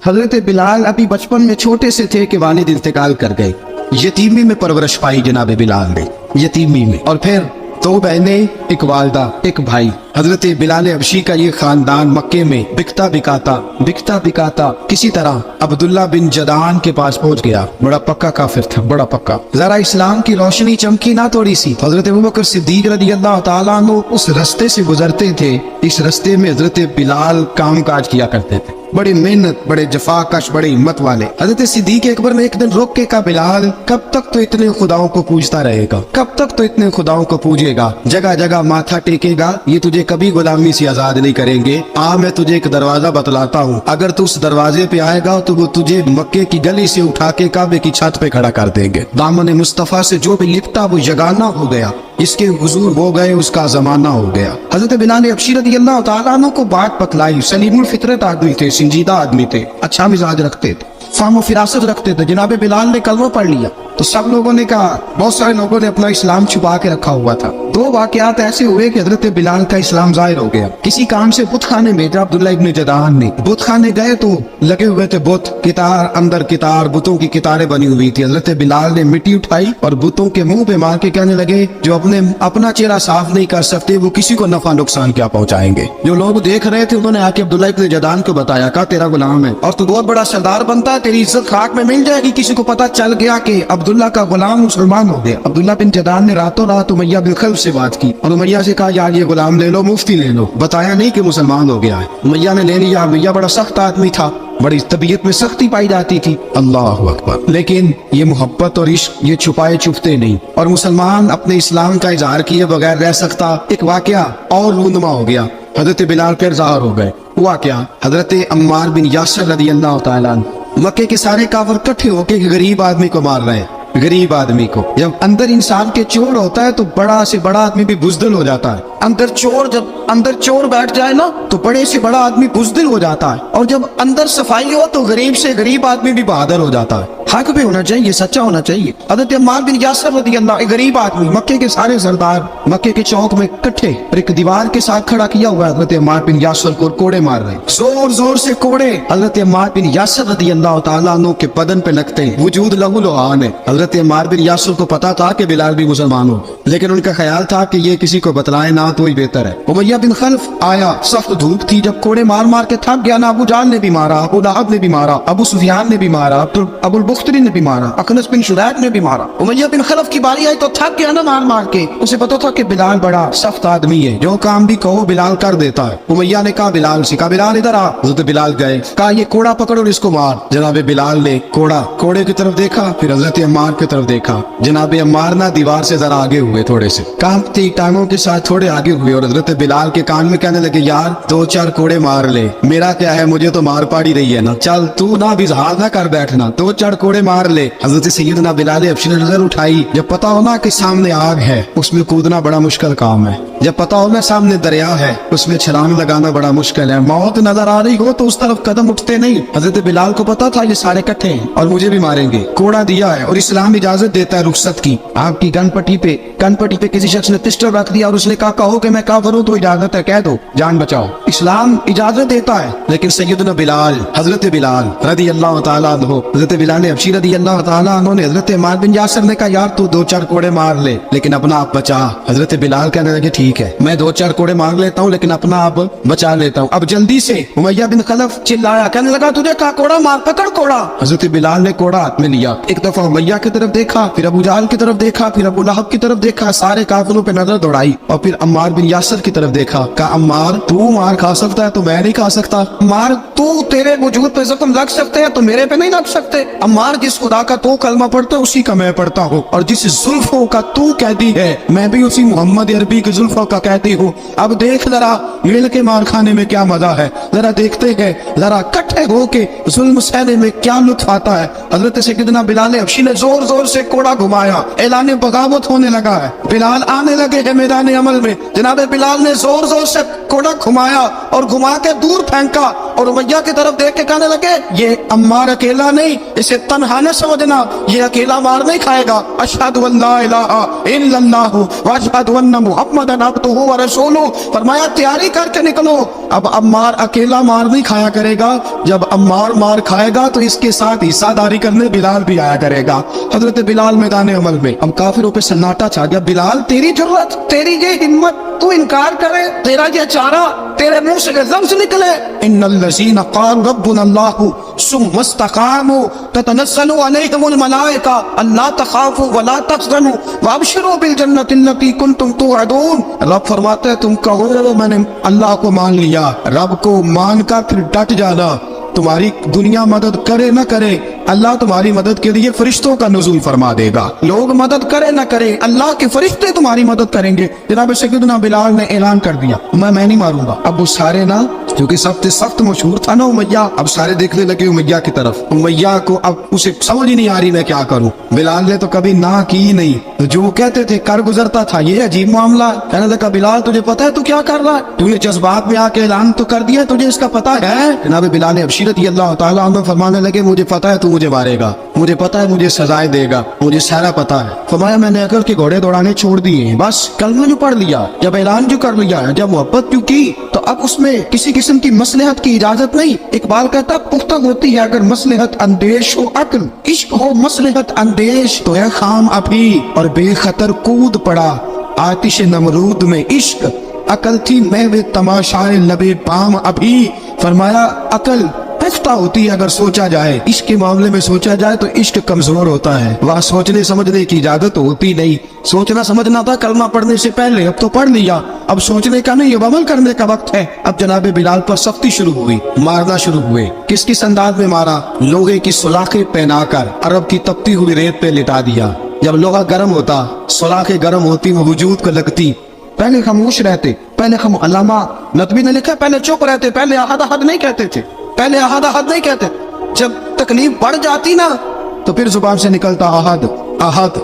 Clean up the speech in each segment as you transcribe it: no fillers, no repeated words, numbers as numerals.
حضرت بلال ابھی بچپن میں چھوٹے سے تھے کہ والد انتقال کر گئے. یتیمی میں پرورش پائی جناب بلال نے, یتیمی میں. اور پھر 2 بہنیں, ایک والدہ, ایک بھائی. حضرت بلال حبشی کا یہ خاندان مکے میں بکتا بکاتا کسی طرح عبداللہ بن جدعان کے پاس پہنچ گیا. بڑا پکا کافر تھا, بڑا پکا. ذرا اسلام کی روشنی چمکی نہ تھوڑی سی. حضرت ابوبکر صدیق رضی اللہ تعالیٰ عنہ اس رستے سے گزرتے تھے. اس رستے میں حضرت بلال کام کاج کیا کرتے تھے, بڑی محنت, بڑے جفاکش, بڑے ہمت والے. حضرت صدیق اکبر نے ایک دن روک کے کہا, بلال کب تک تو اتنے خداؤں کو پوجتا رہے گا, کب تک تو اتنے خداؤں کو پوجے گا, جگہ جگہ ماتھا ٹیکے گا, یہ تجھے کبھی غلامی سے آزاد نہیں کریں گے. میں تجھے ایک دروازہ بتلاتا ہوں, اگر تو اس دروازے پہ آئے گا تو وہ تجھے مکے کی گلی سے اٹھا کے کعبے کی چھت پہ کھڑا کر دیں گے. دامن مصطفیٰ سے جو بھی لپٹا وہ یگانہ ہو گیا, اس کے حضور ہو گئے, اس کا زمانہ ہو گیا. حضرت بلال حبشی رضی اللہ تعالیٰ عنہ کو بات بتلائی. سلیم الفطرت آدمی تھے, سنجیدہ آدمی تھے, اچھا مزاج رکھتے تھے, فہم و فراست رکھتے تھے. جناب بلال نے کلمہ پڑھ لیا تو سب لوگوں نے کہا, بہت سارے لوگوں نے اپنا اسلام چھپا کے رکھا ہوا تھا. 2 واقعات ایسے ہوئے کہ حضرت بلال کا اسلام ظاہر ہو گیا. کسی کام سے بت خانے میں عبداللہ ابن جدعان نے بت خانے گئے تو لگے ہوئے تھے بت, کتار اندر کتار, بتوں کی کتاریں بنی ہوئی تھی. حضرت بلال نے مٹی اٹھائی اور بتوں کے منہ پہ مار کے کہنے لگے, جو اپنا چہرہ صاف نہیں کر سکتے وہ کسی کو نفع نقصان کیا پہنچائیں گے. جو لوگ دیکھ رہے تھے انہوں نے آ کے عبداللہ ابن جدعان کو بتایا, کہا تیرا غلام ہے اور تو بہت بڑا سردار بنتا ہے, تیری عزت خاک میں مل جائے گی. کسی کو پتا چل گیا کہ عبداللہ کا غلام مسلمان ہو گیا. عبداللہ بن جدعان نے راتوں رات امیہ بن خلف سے بات کی اور امیہ سے کہا, یار یہ غلام لے لو, مفتی لے لو. بتایا نہیں کہ مسلمان ہو گیا ہے. امیہ نے لے لیا. امیہ بڑا سخت آدمی تھا, بڑی طبیعت میں سختی پائی جاتی تھی. اللہ اکبر. لیکن یہ محبت اور عشق یہ چھپائے چھپتے نہیں, اور مسلمان اپنے اسلام کا اظہار کیے بغیر رہ سکتا. ایک واقعہ اور رونما ہو گیا. حضرت بلال پھر ظاہر ہو گئے. ہوا کیا, حضرت عمار بن یاسر رضی اللہ تعالیٰ مکے کے سارے کافر اکٹھے ہو کے غریب آدمی کو مار رہے ہیں. غریب آدمی کو, جب اندر انسان کے چور ہوتا ہے تو بڑا سے بڑا آدمی بھی بزدل ہو جاتا ہے. جب اندر چور بیٹھ جائے نا تو بڑے سے بڑا آدمی بزدل ہو جاتا ہے, اور جب اندر صفائی ہو تو غریب سے غریب آدمی بھی بہادر ہو جاتا ہے. حق بھی ہونا چاہیے, سچا ہونا چاہیے. حضرت عمار بن یاسر رضی اللہ, ایک غریب آدمی, مکے کے سارے سردار مکے کے چوک میں اکٹھے, اور ایک دیوار کے ساتھ کھڑا کیا ہوا ہے. حضرت عمار بن یاسر کو کوڑے مار رہے ہیں, زور زور سے کوڑے. حضرت عمار بن یاسر رضی اللہ تعالیٰ عنہ کے بدن پہ لگتے ہیں, وجود لہو لہان ہے. حضرت عمار بن یاسر کو پتا تھا کہ بلال بھی مسلمان ہو, لیکن ان کا خیال تھا کہ یہ کسی کو بتلائے نہ تو ہی بہتر ہے. امیہ بن خلف آیا, سخت دھوپ تھی, جب کوڑے مار مار کے تھک گیا نا, ابو جہل نے بھی مارا, ابو لہب نے بھی مارا, ابو سفیان نے بھی مارا, ابو البختری نے بھی مارا, اخنس بن شریح نے بھی مارا. امیہ بن خلف کی باری آئی تو تھک گیا نا مار مار کے. اسے پتا تھا کہ بلال بڑا سخت آدمی ہے, جو کام بھی کہو بلال کر دیتا ہے. امیہ نے کہا بلال سے, کہا بلال ادھر آ. حضرت بلال گئے, کہا یہ کوڑا پکڑ اور اس کو مار. جناب بلال نے کوڑے کی طرف دیکھا, پھر حضرت عمار کی طرف دیکھا. جناب عمار نہ دیوار سے ذرا آگے ہوئے, تھوڑے سے کانپتی ٹانگوں کے ساتھ تھوڑے آگے ہوئے, اور حضرت بلال کے کان میں کہنے لگے, یار 2-4 کوڑے مار لے, میرا کیا ہے, مجھے تو مار پاڑی رہی ہے نا, چل تو نہ بھی اظہار نہ کر بیٹھنا, 2-4 کوڑے مار لے. حضرت سیدنا بلال حبشی نے نظر اٹھائی. جب پتا ہونا کہ سامنے آگ ہے اس میں کودنا بڑا مشکل کام ہے, جب پتا ہونا سامنے دریا ہے اس میں چھلانگ لگانا بڑا مشکل ہے, موت نظر آ رہی ہو تو اس طرف قدم اٹھتے نہیں. حضرت بلال کو پتا تھا یہ سارے اکٹھے ہیں اور مجھے بھی ماریں گے. کوڑا دیا ہے اور اسلام اجازت دیتا ہے رخصت کی. آپ کی گن پٹی پہ کسی شخص نے پسٹل رکھ دیا اور اس نے کہا, کہو کہ میں کافر ہوں تو اجازت ہے, کہہ دو, جان بچاؤ. اسلام اجازت دیتا ہے. لیکن سیدنا بلال, حضرت بلال رضی اللہ تعالیٰ عنہ, حضرت بلال حبشی رضی اللہ تعالیٰ عنہ نے حضرت عمار بن یاسر نے کہا, یار تو 2-4 کوڑے مار لے لیکن اپنا آپ بچا. حضرت بلال کہنے لگے, ٹھیک ہے میں 2-4 کوڑے مار لیتا ہوں لیکن اپنا آپ بچا لیتا ہوں. اب جلدی سے امیہ بن خلف چلایا, کہنے لگا, تجھے کہا کوڑا مار, پکڑ کوڑا. حضرت بلال نے کوڑا ہاتھ میں لیا, ایک دفعہ امیہ کی طرف دیکھا, پھر ابو جہل کی طرف دیکھا, پھر ابو لہب کی طرف دیکھا, سارے کافروں پہ نظر دوڑائی, اور پھر عمار بن یاسر کی طرف دیکھا. کہا, عمار تو مار کھا سکتا ہے تو میں نہیں کھا سکتا. عمار تو تیرے وجود پہ زخم لگ سکتے ہیں تو میرے پہ نہیں لگ سکتے. عمار جس خدا کا تو کلمہ پڑھتا ہے اسی کا میں پڑھتا ہوں, اور جس زلفوں کا تو قیدی ہے میں بھی اسی محمد عربی کی زلفوں کا قیدی ہوں. اب دیکھ ذرا مل کے مار کھانے میں کیا مزہ ہے, ذرا دیکھتے ہیں, ذرا اکٹھے ہو کے ظلم سہنے میں کیا لطف آتا ہے. حضرت سیدنا بلال حبشی نے زور زور سے کوڑا گھمایا, اعلان بغاوت ہونے لگا ہے. بلال آنے لگے ہیں میدان عمل میں. جناب بلال نے زور जोर जोर से घोड़ा घुमाया और घुमा के दूर फेंका और उमैया की तरफ देख के कहने लगे, ये अम्मार अकेला नहीं, इसे तन्हा न समझना, ये अकेला मार नहीं खाएगा। अशहदु अल्ला इलाहा इल्लल्लाह व अशहदु अन्ना मुहम्मदन अब्दुहु व रसूलुहु। फरमाया तैयारी करके निकलो, अब अम्मार अकेला मार नहीं खाया करेगा, जब अम्मार मार खाएगा तो इसके साथ हिस्सादारी करने बिलाल भी आया करेगा। हजरत बिलाल मैदान अमल में, अब काफिरों पे सन्नाटा छा गया। बिलाल तेरी जरूरत, तेरी ये हिम्मत, तू इनकार करे, तेरा ये चारा, तेरे मुंह से लफ्ज़ निकले, इन्नल लज़ीना क़ालू रब्बुना अल्लाहु सुम्मा इस्तक़ामू ततनज़्ज़लु अलैहिमुल मलाइका अल्ला तख़ाफ़ू व ला तहज़नू व अबशिरू बिल जन्नति अल्लती कुंतुम तुअदून। रब फरमाते हैं तुम कहो मैंने अल्लाह को मान लिया, रब को मान कर फिर डट जाना। तुम्हारी दुनिया मदद करे न करे, अल्लाह तुम्हारी मदद के लिए फरिश्तों का नुज़ूल फरमा देगा। लोग मदद करे न करे, अल्लाह के फरिश्ते तुम्हारी मदद करेंगे। जनाब सैयदना बिलाल ने ऐलान कर दिया, मैं नहीं मारूंगा। अब वो सारे ना, क्योंकि सबसे सख्त मशहूर था ना उमैया, अब सारे देखने लगे उमैया की तरफ। उमैया को अब उसे समझ ही नहीं आ रही मैं क्या करूं। बिलाल ने तो कभी ना की ही नहीं, तो जो कहते थे कर गुजरता था। ये अजीब मामला। कहने लगा बिलाल तुझे पता है तू क्या कर रहा है, तूने जज्बात में आके ऐलान तो कर दिया, तुझे इसका पता है। जनाब बिलाल ने रज़ी अल्लाह ताला अन्हु फरमाने लगे, मुझे पता है तू मुझे मारेगा, मुझे पता है मुझे सजाएं देगा, मुझे सारा पता है। फरमाया मैंने अकल के घोड़े दौड़ाने छोड़ दिए, बस कलमा जो पढ़ लिया, जब ऐलान जो कर लिया, जब मोहब्बत जो की, तो अब उसमें किसी किस्म की मसलहत की इजाजत नहीं। इकबाल कहता पुख्ता होती है अगर मसलहत अंदेश हो अक्ल, इश्क हो मसलहत अंदेश तो है खाम अभी और बेखतर कूद पड़ा आतिश नमरूद में इश्क। अकल थी मैं वे तमाशाए लबे पाम अभी। फरमाया अकल पुख्ता होती है अगर सोचा जाए, इश्क के मामले में सोचा जाए तो इश्क कमजोर होता है, वहाँ सोचने समझने की इजाजत होती नहीं। सोचना समझना था कलमा पढ़ने से पहले, अब तो पढ़ लिया, अब सोचने का नहीं, अब अमल करने का वक्त है। अब जनाब बिलाल पर सख्ती शुरू हुई, मारना शुरू हुए। किस किस अंदाज में मारा, लोहे की सुलाखें पहनाकर अरब की तपती हुई रेत पे लिटा दिया। जब लोहा गर्म होता, सुलाखें गर्म होती, वो वजूद को लगती। पहले खामोश रहते, पहले हम अल्लामा नदवी ने लिखा पहले चुप रहते, पहले अहद अहद नहीं कहते थे, पहले अहद अहद नहीं कहते। जब तकलीफ बढ़ जाती ना तो फिर जुबान से निकलता अहद अहद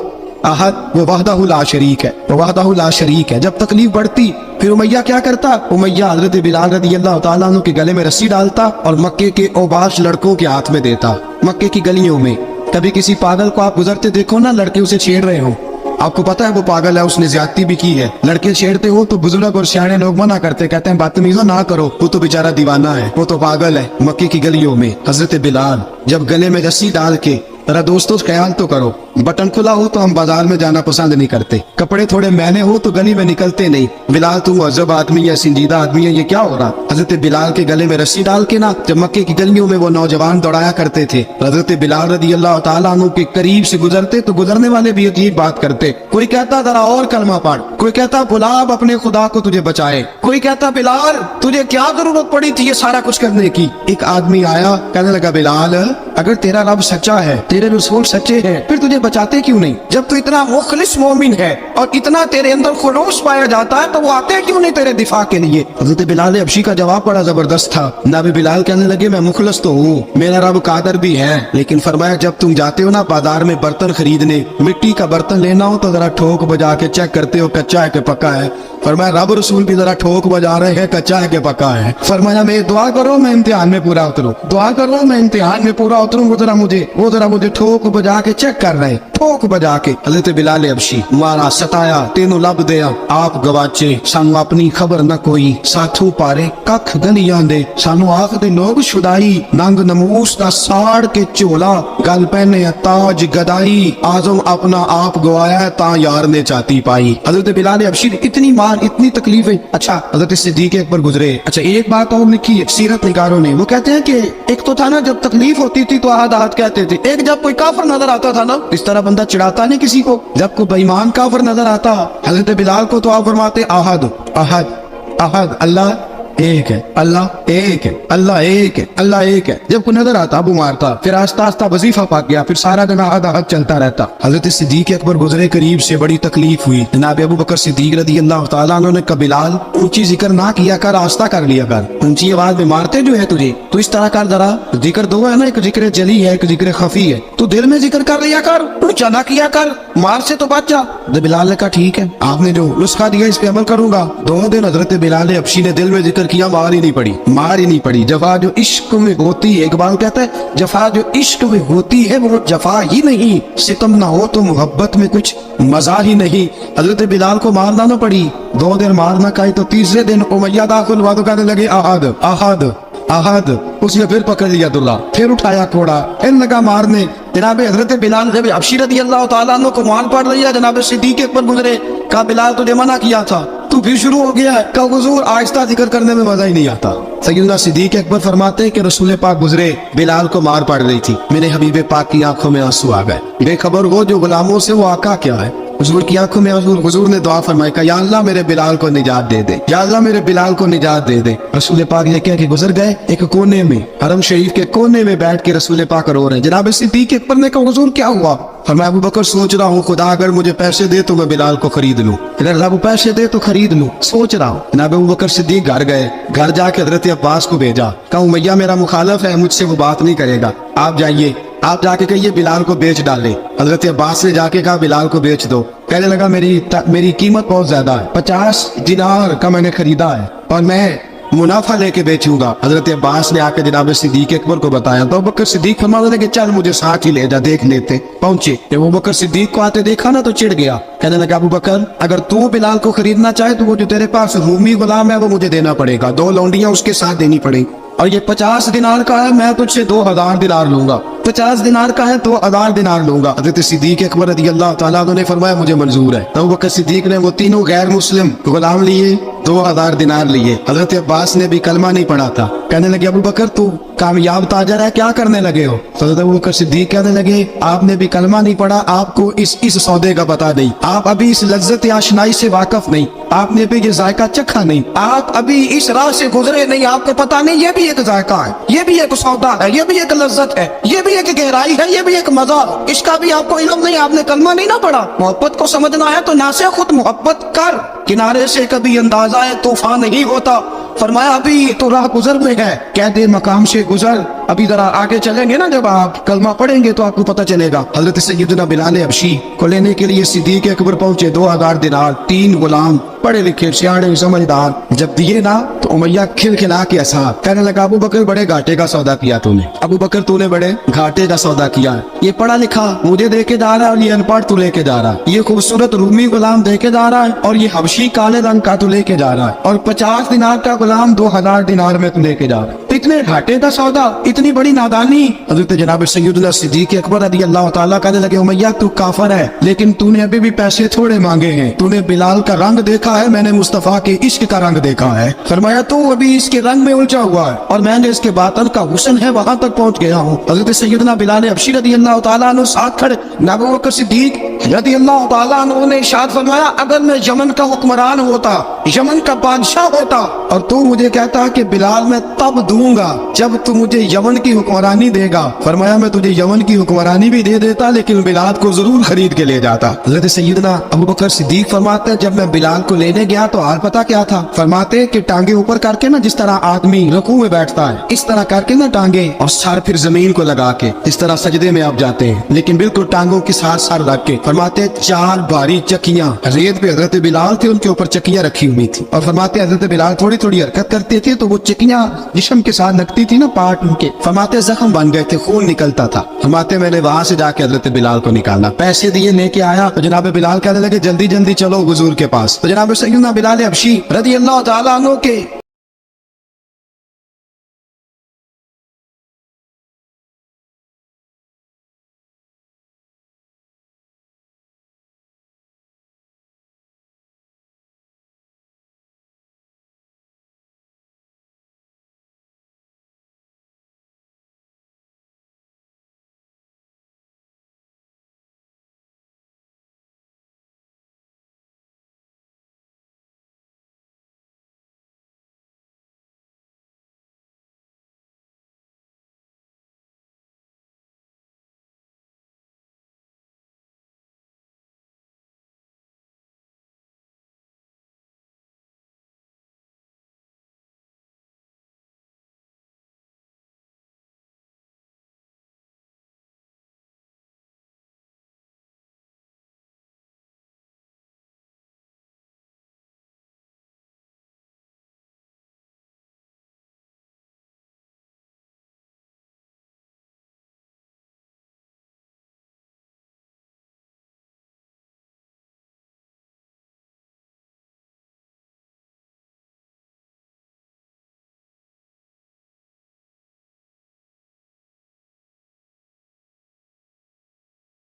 अहद, वो वहदहु ला शरीक है, वो वहदहु ला शरीक है। जब तकलीफ बढ़ती फिर उमैया क्या करता, उमैया हजरत बिलाल रज़ी अल्लाह ताला अन्हु के गले में रस्सी डालता और मक्के के औबाश लड़कों के हाथ में देता। मक्के की गलियों में कभी किसी पागल को आप गुजरते देखो ना, लड़के उसे छेड़ रहे हो, आपको पता है वो पागल है, उसने ज्यादती भी की है, लड़के छेड़ते हो तो बुजुर्ग और सियाने लोग मना करते, कहते हैं बदतमीजो ना करो, वो तो बेचारा दीवाना है, वो तो पागल है। मक्के की गलियों में हजरत बिलाल जब गले में रस्सी डाल के, जरा दोस्तों ख्याल तो करो, बटन खुला हो तो हम बाजार में जाना पसंद नहीं करते, कपड़े थोड़े मैले हो तो गली में निकलते नहीं। बिलाल तू मुअज़्ज़ब आदमी है, संजीदा आदमी है, ये क्या हो रहा। हजरत बिलाल के गले में रस्सी डाल के ना जब मक्के की गलियों में वो नौजवान दौड़ाया करते थे, हजरत बिलाल रज़ी अल्लाह ताला अन्हु के करीब से गुजरते तो गुजरने वाले भी अजीब बात करते। कोई कहता जरा और कलमा पढ़, कोई कहता गुलाब अपने खुदा को तुझे बचाए, कोई कहता बिलाल तुझे क्या जरूरत पड़ी थी ये सारा कुछ करने की। एक आदमी आया, कहने लगा बिलाल अगर तेरा रब सच्चा है, तेरे रसूल सच्चे हैं, फिर तुझे बचाते क्यों नहीं। जब तू इतना मुखलिस मोमिन है और इतना तेरे अंदर खुलूस पाया जाता है तो वो आते क्यों नहीं तेरे दिफा के लिए। हज़रत बिलाल हबशी का जवाब बड़ा जबरदस्त था। नबी बिलाल कहने लगे मैं मुखलिस तो हूँ, मेरा रब कादर भी है, लेकिन फरमाया जब तुम जाते हो ना बाजार में बर्तन खरीदने, मिट्टी का बर्तन लेना हो तो जरा ठोक बजा के चेक करते हो कच्चा है कि पक्का है। फरमाया रब रसूल भी जरा ठोक बजा रहे हैं कच्चा है कि पक्का है। फरमाया मैं दुआ करो मैं इम्तिहान में पूरा उतरूं, दुआ करो मैं इम्तिहान में पूरा उतरूं, वो जरा मुझे ठोक बजा के चेक कर रहे, ठोक बजा के। हज़रत बिलाल हबशी मारा सताया तेनू लब दिया आप गवाचे, सानू अपनी खबर न कोई, साथू पारे कख गलियां दे, सानू आख दे लोग शुदाई, नंग नमूस दा साड़ के झोला, गल पहने ताज गदाई, आजम अपना आप गवाया ता यार ने चाती पाई। हज़रत बिलाल हबशी इतनी मार इतनी तकलीफें। अच्छा हज़रत सिद्दीक़ अकबर गुजरे। अच्छा एक बात और लिखी है सीरत निगारों ने, वो कहते हैं कि एक तो था ना जब तकलीफ होती थी तो आहद आहद कहते थे, एक जब कोई काफिर नजर आता था ना इस तरह बंदा चिढ़ाता नहीं किसी को, जब कोई बेईमान काफिर नजर आता हज़रत बिलाल को तो आप फरमाते आहद आहद आहद, अल्लाह एक है, अल्लाह एक है, अल्लाह एक है, अल्लाह एक है। जब कोई नजर आता अबू मारता, फिर आस्ता आस्ता वजीफा पाक गया, फिर सारा दिन आधा हक चलता रहता। हजरत सिद्दीक अकबर गुजरे करीब से, बड़ी तकलीफ हुई। जनाब अबू बकर सिद्दीक रदी अल्लाह तआला अन्हु ने कहा बिलाल ऊंची जिक्र ना किया कर, आस्ता कर लिया कर, ऊंची आवाज में मारते जो है तुझे तो इस तरह कर जरा। जिक्र दो है ना, एक जिक्र जली है, एक जिक्र खफी है, तू दिल में जिक्र कर लिया कर, ऊंचा ना किया कर, मार से तो बच जा। तो बिलाल ने कहा ठीक है, आपने जो नुस्खा दिया इस पे अमल करूंगा। 2 दिन हजरत बिलाल हबशी ने दिल में जिक्र किया, मार ही नहीं पड़ी, मार ही नहीं पड़ी। जफा जो इश्क में होती है, इकबाल कहता है जफा जो इश्क में होती है वो जफा ही नहीं, सितम ना हो तो मोहब्बत में कुछ मजा ही नहीं। हजरत बिलाल को मारना ना पड़ी, 2 दिन मारना कहे तो तीसरे दिन उमैया दाखिल हुआ तो कहने लगे आहद आहद आहद। उसने फिर पकड़ लिया दुल्ला, फिर उठाया कोड़ा, फिर लगा मारने। जनाब हजरत बिलाल जब हबशी रदी अल्लाह तआला अन्हु को मार पड़ रही है, जनाब सिद्दीक अकबर गुजरे, कहा बिलाल तुझे मना किया था, तू फिर शुरू हो गया है। कहा हुजूर आहिस्ता जिक्र करने में मजा ही नहीं आता। सैयदना सिद्दीक अकबर फरमाते हैं कि रसूल पाक गुजरे, बिलाल को मार पड़ रही थी, मेरे हबीब पाक की आंखों में आंसू आ गए। बेखबर वो जो गुलामों से वो आका क्या है। हुजूर की आंखों में आंसू, हुजूर ने दुआ फरमाई, कहा या अल्लाह मेरे बिलाल को निजात दे दे, या अल्लाह मेरे बिलाल को निजात दे दे। रसूल पाक ये कह के गुजर गए। एक कोने में, हरम शरीफ के कोने में बैठ के रसूल पाक रो रहे हैं। जनाब सिद्दीक अकबर ने कहा हुजूर क्या हुआ। फरमाया अबू बकर सोच रहा हूँ खुदा अगर मुझे पैसे दे तो मैं बिलाल को खरीद लूं, अगर अल्लाह पैसे दे तो खरीद लूं, सोच रहा हूँ। जनाब अबू बकर सिद्दीक घर गए, घर जाके हजरत अब्बास को भेजा, कहा उमैया मेरा मुखालफ है, मुझसे वो बात नहीं करेगा, आप जाइए, आप जाके कहिए बिलाल को बेच डाले। हजरत अब्बास ने जाके कहा बिलाल को बेच दो। कहने लगा मेरी कीमत बहुत ज्यादा है, 50 दिनार का मैंने खरीदा है और मैं मुनाफा लेके बेचूंगा। हजरत अब्बास ने आके जनाब सिद्दीक अकबर को बताया तो अबू बकर सिद्दीक फरमाने लगे चल मुझे साथ ही ले जा, देख लेते। पहुंचे, जब अबू बकर सिद्दीक को आते देखा ना तो चिढ़ गया, कहने लगा अबू बकर अगर तू बिलाल को खरीदना चाहे तो वो जो तेरे पास रूमी गुलाम है वो मुझे देना पड़ेगा, 2 लौंडियां उसके साथ देनी पड़ेगी, और ये 50 दिनार का है, मैं तुझसे 2000 दिनार लूंगा। 50 दिनार का है, 2000 दिनार लूंगा। हजरत सिद्दीक अकबर रज़ी अल्लाह तआला अन्हु ने फरमाया मुझे मंजूर है। तो अबू बकर सिद्दीक ने वो तीनों गैर मुस्लिम गुलाम लिए, 2000 दिनार लिए। हजरत अब्बास ने भी कलमा नहीं पढ़ा था। कहने लगे अबू बकर तू कामयाब ताजर है, क्या करने लगे हो। हजरत अबू बकर सिद्दीक कहने लगे आपने भी कलमा नहीं पढ़ा, आपको इस सौदे का पता नहीं, आप अभी इस लज्जत आशनाई से वाकफ नहीं, आपने भी ये जायका चखा नहीं, आप अभी इस राह से गुजरे नहीं, आपको पता नहीं ये भी एक जायका है, ये भी एक सौदा है, ये भी एक लज्जत है, ये भी एक गहराई है, ये भी एक मजा, इसका भी आपको इल्म नहीं, आपने कलमा नहीं ना पढ़ा। मोहब्बत को समझना है तो ना से खुद मोहब्बत कर, किनारे से कभी अंदाजा है तूफान नहीं होता। फरमाया अभी तो राह गुजर में है, कह दे मकाम से गुजर, अभी जरा आगे चलेंगे ना, जब आप कलमा पढ़ेंगे तो आपको पता चलेगा। हजरत सैयदना बिलाल हबशी को लेने के लिए सिद्दीक अकबर पहुंचे, 2000 दिनार, 3 गुलाम, पढ़े लिखे सियाणे समझदार। जब दिए ना तो उमैया खिलखिला के ऐसा कहने लगा अबू बकर बड़े घाटे का सौदा किया तूने, अबू बकर तूने बड़े घाटे का सौदा किया है। ये पढ़ा लिखा मुझे दे के जा रहा है और ये अनपढ़ तू लेके जा रहा है, ये खूबसूरत रूमी गुलाम दे के जा रहा है और ये हबशी काले रंग का तू लेके जा रहा है, और 50 दिनार का गुलाम 2000 दिनार में तू लेके जा रहा है, इतने घाटे का सौदा, इतनी बड़ी नादानी। हजरत जनाब सैयदना सिद्दीक अकबर रज़ी अल्लाह तआला कहने लगे उमैया तू काफर है, लेकिन तूने अभी भी पैसे थोड़े मांगे हैं, तूने बिलाल का रंग देखा है, मैंने मुस्तफा के इश्क का रंग देखा है। फरमाया तू अभी इसके रंग में उलझा हुआ है और मैंने इसके बातन का हुस्न है वहां तक पहुंच गया हूँ। हजरत सैयदना बिलाल हबशी रज़ी अल्लाह तआला अन्हु साथ खड़े, अबू बकर सिद्दीक रज़ी अल्लाह तआला अन्हु ने इरशाद फरमाया अगर मैं यमन का हुक्मरान होता, यमन का बादशाह होता और तू मुझे कहता कि बिलाल मैं तब दूंगा जब तू मुझे यमन की हुक्मरानी देगा। फरमाया मैं तुझे यमन की हुक्मरानी भी दे देता लेकिन बिलाल को जरूर खरीद के ले जाता। हजरत सैयदना अबू बकर सिद्दीक फरमाते जब मैं बिलाल को लेने गया तो हाल पता क्या था। फरमाते कि टांगे ऊपर करके ना, जिस तरह आदमी रुकू में बैठता है इस तरह करके ना टांगे, और सर फिर जमीन को लगा के इस तरह सजदे में आप जाते हैं, लेकिन बिल्कुल टांगों के साथ सर रख के। फरमाते 4 भारी चक्कियां रेत पे हजरत बिलाल थे, उनके ऊपर चक्कियां रखी हुई थी, और फरमाते हजरत बिलाल थोड़ी थोड़ी हरकत करते थे तो वो चक्कियां जिस्म के साथ लगती थी ना, पार्ट उनके, फरमाते जख्म बन गए थे, खून निकलता था। फरमाते मैंने वहां से जाके हजरत बिलाल को निकाला, पैसे दिए, लेके आया तो जनाब बिलाल कहने लगे जल्दी जल्दी चलो हुजूर के पास। तो जनाब सैयदना बिलाल हबशी रज़ी अल्लाह तआला अन्हु के